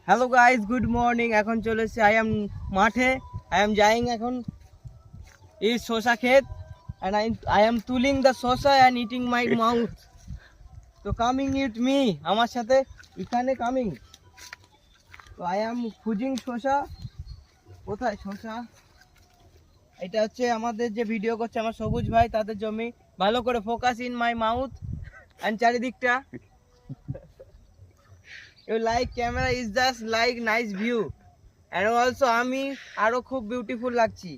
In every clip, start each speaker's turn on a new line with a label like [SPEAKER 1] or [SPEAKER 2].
[SPEAKER 1] Hello guys, good morning. এখন চলেছে I am মাঠে। আই এম যাইং এখন এই শসা ক্ষেত and I am তুলিং the শসা and eating my mouth. তো কামিং উইথ মি, আমার সাথে এখানে কামিং। তো আই এম খুঁজিং শসা। কোথায় শসা? এটা হচ্ছে আমাদের যে ভিডিও করছে আমার সবুজ ভাই, তাদের জমি। ভালো করে focus in my mouth and চারিদিকটা। You like camera is just like nice view and also আমি আরো খুব বিউটিফুল লাগছি।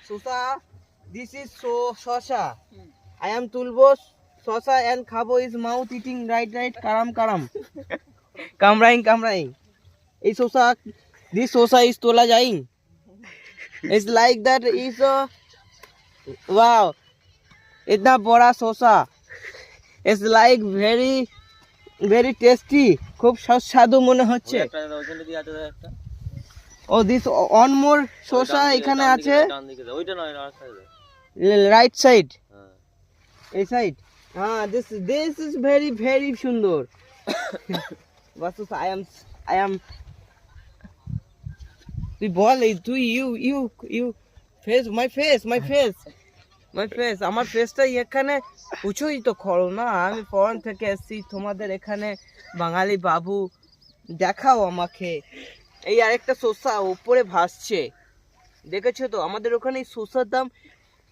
[SPEAKER 1] শসা, this is so শসা। I am তুলবো শসা and খাবো is mouth eating right কারাম কামরাইং। এই শসা, this শসা is তোলা যাইং। It's like that is a wow, इतना बड़ा शसा। It's like very tasty, খুব সুস্বাদু মনে হচ্ছে। ও দিস অন মোর শসা এখানে আছে, রাইট সাইড, এই সাইড। হ্যাঁ, দিস ইজ ভেরি সুন্দর। বাসুস আই এম তুই বল, তুই ইউ ফেস মাই ফেস আমার ফেসটা এখানে উঁচুই তো খরো না। আমি ফরেন থেকে এসেছি, তোমাদের এখানে বাঙালি বাবু, দেখাও আমাকে। এই আরেকটা শসা উপরে ভাসছে, দেখেছো তো? আমাদের ওখানে শসার দাম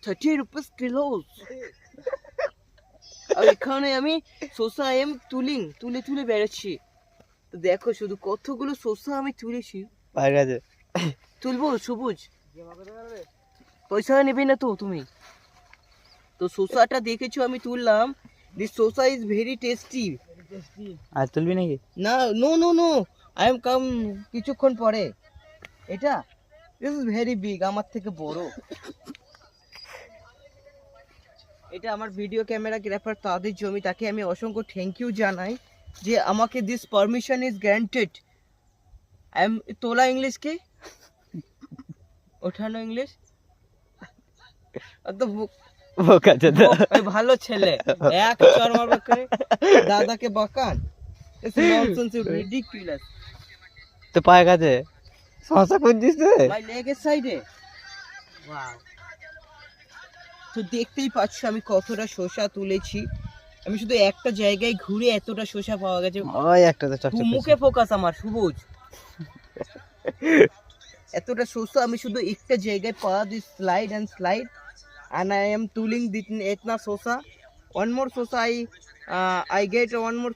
[SPEAKER 1] 30 রুপিস কিলো। আর এখানে আমি শসা তুলে বেড়াচ্ছি। তো দেখো শুধু কতগুলো শসা আমি তুলেছি। তুলবো সবুজ, পয়সা নেবে না তো তুমি? তো শসাটা দেখেছো আমি তুললাম। দিস শসা ইজ ভেরি টেস্টি।
[SPEAKER 2] আর তুলবি নাকি?
[SPEAKER 1] না, নো আই এম কাম কিছুক্ষণ পরে। এটা দিস ইজ ভেরি বিগ, আমার থেকে বড়। এটা আমার ভিডিও ক্যামেরাগ্রাফার, তাদের জমি, তাকে আমি অসংখ্য থ্যাংক ইউ জানাই যে আমাকে this permission is granted. I am তোলা ইংলিশ কি ওঠানো ইংলিশ অত ভালো ছেলে, এক চর মারবে করে দাদাকে বকান। রিডিকুলাস।
[SPEAKER 2] তো পায়ে গেছে শসা খুঁজছিস তুই?
[SPEAKER 1] মাই লেগের সাইডে। ওয়াও, তো দেখতেই পাচ্ছ আমি কতটা শসা তুলেছি। আমি শুধু একটা জায়গায় ঘুরে এতটা শসা পাওয়া গেছে।
[SPEAKER 2] ওই একটা তো চকচক
[SPEAKER 1] মুখে ফোকাস আমার সবুজ। এতটা শসা আমি শুধু একটা জায়গায় পাওয়া দিই, slide and I am tuling इतना शोसा। One more शोसा I get one more